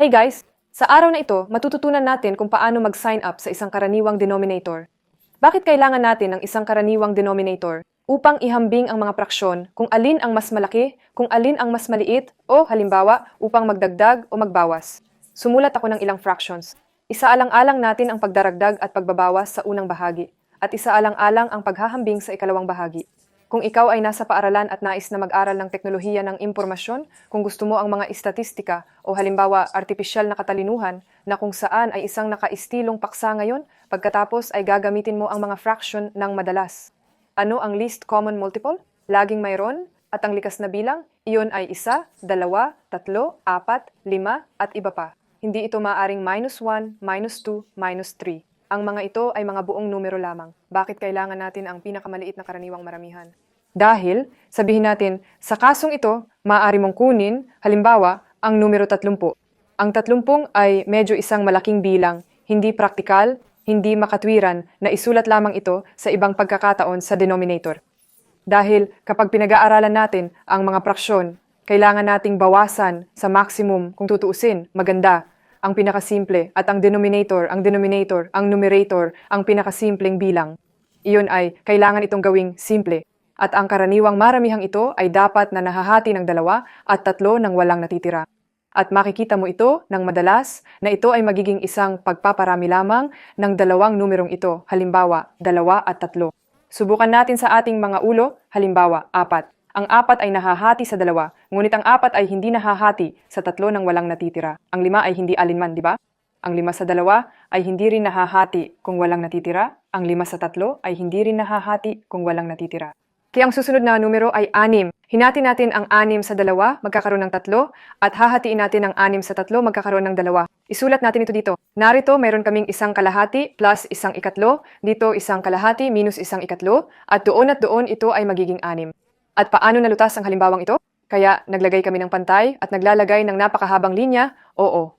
Hey guys! Sa araw na ito, matututunan natin kung paano mag-sign up sa isang karaniwang denominator. Bakit kailangan natin ng isang karaniwang denominator? Upang ihambing ang mga fraksyon kung alin ang mas malaki, kung alin ang mas maliit, o halimbawa, upang magdagdag o magbawas. Sumulat ako ng ilang fractions. Isaalang-alang natin ang pagdaragdag at pagbabawas sa unang bahagi, at isaalang-alang ang paghahambing sa ikalawang bahagi. Kung ikaw ay nasa paaralan at nais na mag-aral ng teknolohiya ng impormasyon, kung gusto mo ang mga istatistika o halimbawa artipisyal na katalinuhan na kung saan ay isang nakaistilong paksa ngayon, pagkatapos ay gagamitin mo ang mga fraction ng madalas. Ano ang least common multiple? Laging mayroon, at ang likas na bilang, iyon ay 1, 2, 3, 4, 5, at iba pa. Hindi ito maaring -1, -2, -3. Ang mga ito ay mga buong numero lamang. Bakit kailangan natin ang pinakamaliit na karaniwang maramihan? Dahil, sabihin natin, sa kasong ito, maaari mong kunin, halimbawa, ang numero 30. Ang 30 ay medyo isang malaking bilang, hindi praktikal, hindi makatwiran na isulat lamang ito sa ibang pagkakataon sa denominator. Dahil kapag pinag-aaralan natin ang mga fraksyon, kailangan nating bawasan sa maximum kung tutuusin, maganda, ang pinakasimple at ang denominator, ang numerator, ang pinakasimpleng bilang. Iyon ay kailangan itong gawing simple. At ang karaniwang maramihang ito ay dapat na nahahati ng 2 at 3 nang walang natitira. At makikita mo ito ng madalas na ito ay magiging isang pagpaparami lamang ng dalawang numerong ito, halimbawa 2 at 3. Subukan natin sa ating mga ulo, halimbawa 4. Ang 4 ay nahahati sa 2, ngunit ang 4 ay hindi nahahati sa 3 nang walang natitira. Ang 5 ay hindi alinman, di ba? Ang 5 sa 2 ay hindi rin nahahati kung walang natitira. Ang 5 sa 3 ay hindi rin nahahati kung walang natitira. Kaya ang susunod na numero ay 6. Hinati natin ang 6 sa 2, magkakaroon ng 3, at hahatiin natin ang 6 sa 3, magkakaroon ng 2. Isulat natin ito dito. Narito, mayroon kaming isang kalahati plus isang ikatlo, dito isang kalahati minus isang ikatlo, at doon ito ay magiging 6. At paano nalutas ang halimbawang ito? Kaya naglagay kami ng pantay at naglalagay ng napakahabang linya,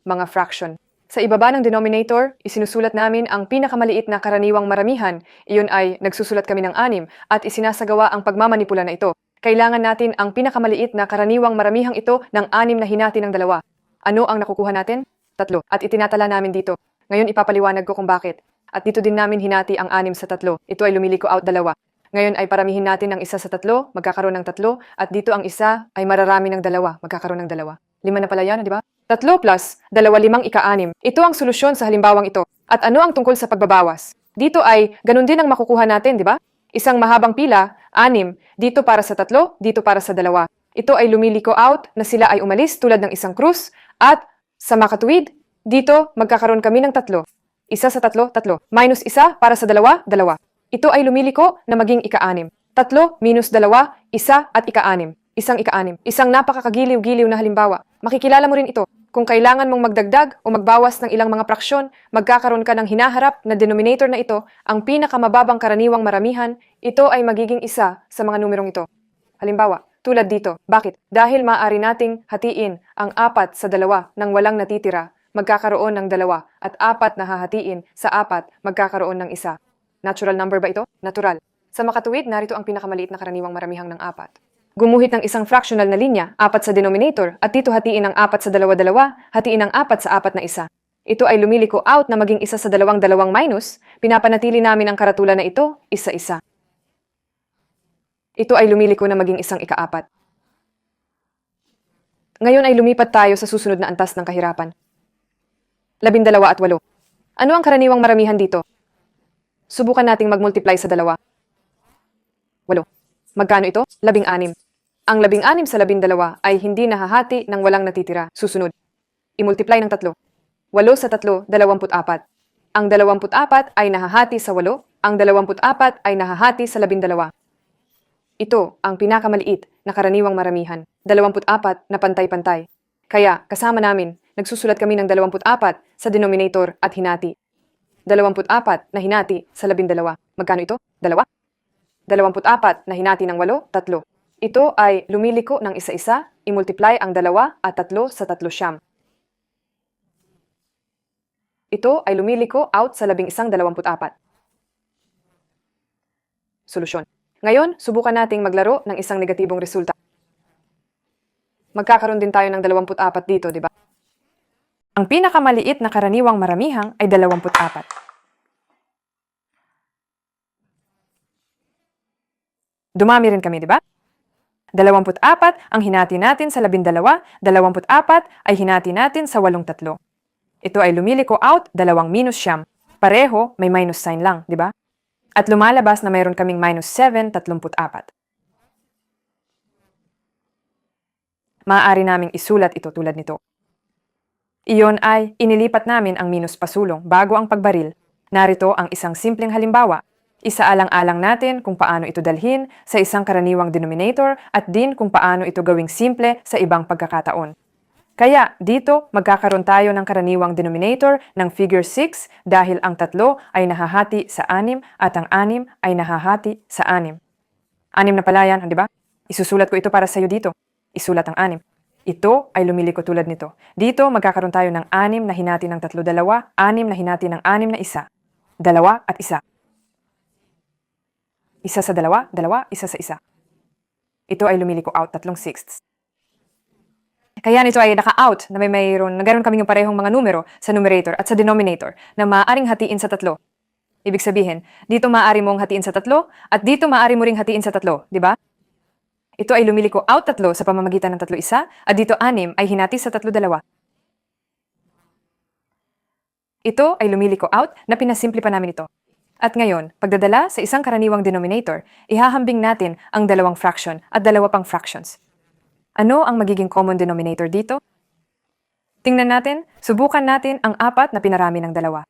mga fraction. Sa ibaba ng denominator, isinusulat namin ang pinakamaliit na karaniwang maramihan. Iyon ay nagsusulat kami ng 6 at isinasagawa ang pagmamanipula na ito. Kailangan natin ang pinakamaliit na karaniwang maramihang ito ng 6 na hinati ng 2. Ano ang nakukuha natin? 3. At itinatala namin dito. Ngayon ipapaliwanag ko kung bakit. At dito din namin hinati ang 6 sa 3. Ito ay lumiliko out 2. Ngayon ay paramihin natin ang 1 sa 3, magkakaroon ng 3, at dito ang isa ay mararami ng 2, magkakaroon ng 2. 5 na pala yan, di ba? 3 plus 2, 5 ika-6. Ito ang solusyon sa halimbawang ito. At ano ang tungkol sa pagbabawas? Dito ay ganun din ang makukuha natin, di ba? Isang mahabang pila, 6, dito para sa 3, dito para sa 2. Ito ay lumiliko out na sila ay umalis tulad ng isang krus, at sa makatuwid, dito magkakaroon kami ng 3. 1 sa 3, 3. Minus 1 para sa 2, 2. Ito ay lumiliko na maging ika-6. 3 minus 2, 1 at ika-6. Isang ika-6. Isang napakakagiliw-giliw na halimbawa. Makikilala mo rin ito. Kung kailangan mong magdagdag o magbawas ng ilang mga fraksyon, magkakaroon ka ng hinaharap na denominator na ito, ang pinakamababang karaniwang maramihan, ito ay magiging isa sa mga numerong ito. Halimbawa, tulad dito. Bakit? Dahil maaari nating hatiin ang 4 sa 2 nang walang natitira, magkakaroon ng 2, at 4 na hahatiin sa 4, magkakaroon ng 1. Natural number ba ito? Natural. Sa makatuwid, narito ang pinakamaliit na karaniwang maramihang ng 4. Gumuhit ng isang fractional na linya, 4 sa denominator, at dito hatiin ang 4 sa 2, 2, hatiin ang 4 sa 4 na 1. Ito ay lumiliko out na maging 1 sa 2, 2 minus, pinapanatili namin ang karatulan na ito, 1, 1. Ito ay lumiliko na maging isang ika-4. Ngayon ay lumipat tayo sa susunod na antas ng kahirapan. 12 at 8. Ano ang karaniwang maramihan dito? Subukan nating mag-multiply sa 2. 8. Magkano ito? 16. Ang 16 sa 12 ay hindi nahahati ng walang natitira. Susunod. I-multiply ng 3. 8 sa 3, 24. Ang 24 ay nahahati sa 8. Ang 24 ay nahahati sa 12. Ito ang pinakamaliit na karaniwang maramihan. 24 na pantay-pantay. Kaya kasama namin, nagsusulat kami ng 24 sa denominator at hinati. 24 na hinati sa 12. Magkano ito? 2. 24 na hinati ng 8, 3. Ito ay lumiliko ng isa-isa, i-multiply ang 2 at 3 sa 3 siyam. Ito ay lumiliko out sa 11-24. Solusyon. Ngayon, subukan nating maglaro ng isang negatibong resulta. Magkakaroon din tayo ng 24 dito, di ba? Ang pinakamaliit na karaniwang maramihang ay 24. Dumami rin kami, di ba? 24 ang hinati natin sa 12, 24 ay hinati natin sa 83. Ito ay lumiliko out, 2 minus siyam. Pareho, may minus sign lang, di ba? At lumalabas na mayroon kaming minus 7, 34. Maaari naming isulat ito tulad nito. Iyon ay inilipat namin ang minus pasulong bago ang pagbaril. Narito ang isang simpleng halimbawa. Isaalang-alang natin kung paano ito dalhin sa isang karaniwang denominator at din kung paano ito gawing simple sa ibang pagkakataon. Kaya dito magkakaroon tayo ng karaniwang denominator ng figure 6 dahil ang 3 ay nahahati sa 6 at ang 6 ay nahahati sa 6. 6 na pala yan, di ba? Isusulat ko ito para sa iyo dito. Isulat ang 6. Ito ay lumiliko tulad nito. Dito magkakaroon tayo ng 6 na hinati ng 3, 2, 6 na hinati ng 6 na 1. 2 at 1. Isa sa 2, 2, isa sa 1. Ito ay lumiliko out, 3/6. Kaya nito ay naka-out na nagkaroon kami ng parehong mga numero sa numerator at sa denominator na maaaring hatiin sa 3. Ibig sabihin, dito maaari mong hatiin sa 3 at dito maaari mo ring hatiin sa 3, di ba? Ito ay lumiliko out 3 sa pamamagitan ng 3, 1 at dito 6 ay hinati sa 3, 2. Ito ay lumiliko out na pinasimple pa namin ito. At ngayon, pagdadala sa isang karaniwang denominator, ihahambing natin ang 2 fraction at 2 pang fractions. Ano ang magiging common denominator dito? Tingnan natin, subukan natin ang 4 na pinarami ng 2.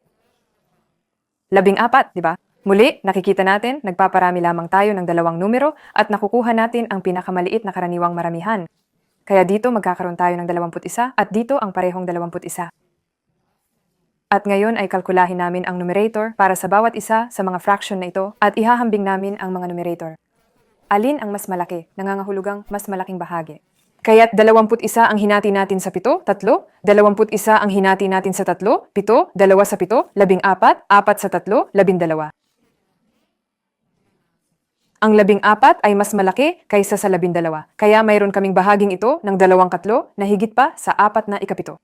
14, di ba? Muli, nakikita natin, nagpaparami lamang tayo ng 2 numero at nakukuha natin ang pinakamaliit na karaniwang maramihan. Kaya dito magkakaroon tayo ng 21 at dito ang parehong 21. At ngayon ay kalkulahin namin ang numerator para sa bawat isa sa mga fraction na ito at ihahambing namin ang mga numerator. Alin ang mas malaki, nangangahulugang mas malaking bahagi? Kaya't 21 ang hinati natin sa 7, 3, 21 ang hinati natin sa 3, 7, 2 sa 7, 14, 4 sa 3, 12. Ang 14 ay mas malaki kaysa sa 12, kaya mayroon kaming bahaging ito ng 2 na higit pa sa 4 na ikapito.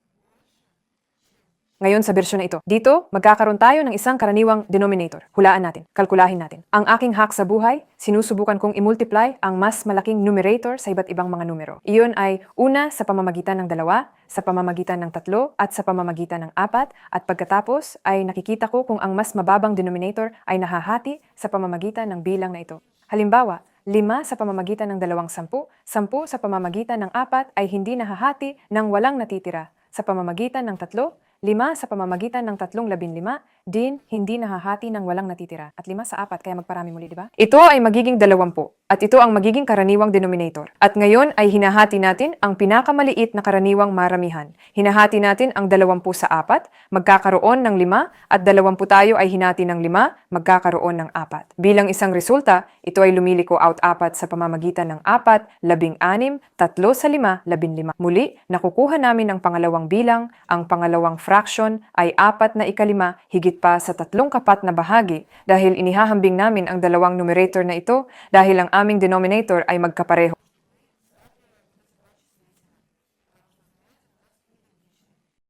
Ngayon sa bersyon na ito, dito magkakaroon tayo ng isang karaniwang denominator. Hulaan natin, kalkulahin natin. Ang aking hack sa buhay, sinusubukan kong i-multiply ang mas malaking numerator sa iba't ibang mga numero. Iyon ay una sa pamamagitan ng 2, sa pamamagitan ng 3, at sa pamamagitan ng 4, at pagkatapos ay nakikita ko kung ang mas mababang denominator ay nahahati sa pamamagitan ng bilang na ito. Halimbawa, 5 sa pamamagitan ng 2, 10, 10 sa pamamagitan ng 4 ay hindi nahahati ng walang natitira. Sa pamamagitan ng 3, 5 sa pamamagitan ng 3, 15, din hindi nahahati ng walang natitira. At 5 sa 4, kaya magparami muli, di ba? Ito ay magiging 20. At ito ang magiging karaniwang denominator. At ngayon ay hinahati natin ang pinakamaliit na karaniwang maramihan. Hinahati natin ang 20 sa 4, magkakaroon ng 5, at 20 tayo ay hinati ng 5, magkakaroon ng 4. Bilang isang resulta, ito ay lumiliko out 4 sa pamamagitan ng 4, 16, 3 sa 5, 15. Muli, nakukuha namin ang pangalawang bilang, ang pangalawang fraction ay 4 na ikalima higit pa sa 3 kapat na bahagi dahil inihahambing namin ang 2 numerator na ito dahil ang aming denominator ay magkapareho.